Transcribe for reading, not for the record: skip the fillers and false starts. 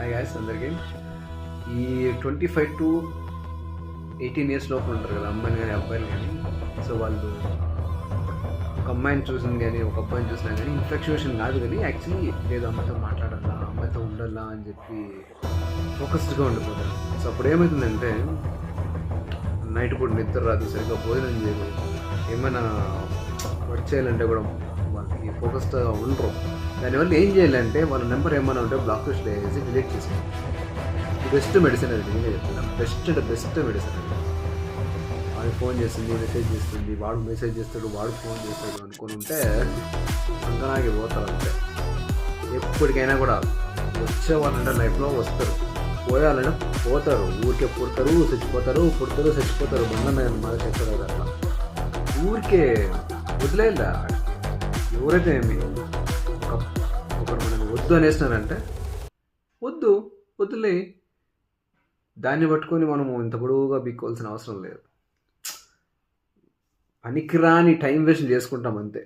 Hi guys అందరికీ. ఈ 25 to 18 years లోపల ఉంటారు కదా, అమ్మాయిని కానీ అబ్బాయిలు కానీ. సో వాళ్ళు ఒక అమ్మాయిని చూసింది కానీ ఒక అబ్బాయిని చూసినా కానీ ఇన్ఫ్లక్చుయేషన్ కాదు, కానీ యాక్చువల్లీ ఏదో అమ్మాయితో మాట్లాడాలా, అమ్మాయితో ఉండాలా అని చెప్పి ఫోకస్డ్గా ఉండిపోతారు. సో అప్పుడు ఏమవుతుందంటే నైట్ పూట నిద్ర రాదు, సరిగ్గా భోజనం చేయదు, ఏమైనా వర్క్ చేయాలంటే కూడా వాళ్ళకి ఫోకస్డ్గా ఉండరు. దానివల్ల ఏం చేయాలంటే వాళ్ళ నెంబర్ ఏమైనా ఉంటే బ్లాక్ లిస్ట్లో వేసి డిలీట్ చేసేది. బెస్ట్ మెడిసిన్ అది, నేనే చెప్తున్నాను. బెస్ట్ మెడిసిన్ అది. వాడికి ఫోన్ చేస్తుంది, మెసేజ్ చేస్తుంది, వాడు మెసేజ్ చేస్తాడు, వాడు ఫోన్ చేస్తాడు అనుకుని ఉంటే అంతనాకి పోతారు. అంతే. ఎప్పటికైనా కూడా వచ్చేవాళ్ళంటే లైఫ్లో వస్తారు, పోయాలంటే పోతారు. ఊరికే పుడతారు చచ్చిపోతారు. బంధం మాట చెప్తారు కదా, అట్లా ఊరికే వదిలేదా. ఎవరైతే ఏమి ఒకరు మనకు వద్దు అనేసినారంటే వద్దులే. దాన్ని పట్టుకొని మనము ఇంత పొడవుగా బిక్కోవాల్సిన అవసరం లేదు. పనికిరాని టైం వేస్ట్ చేసుకుంటాం అంతే.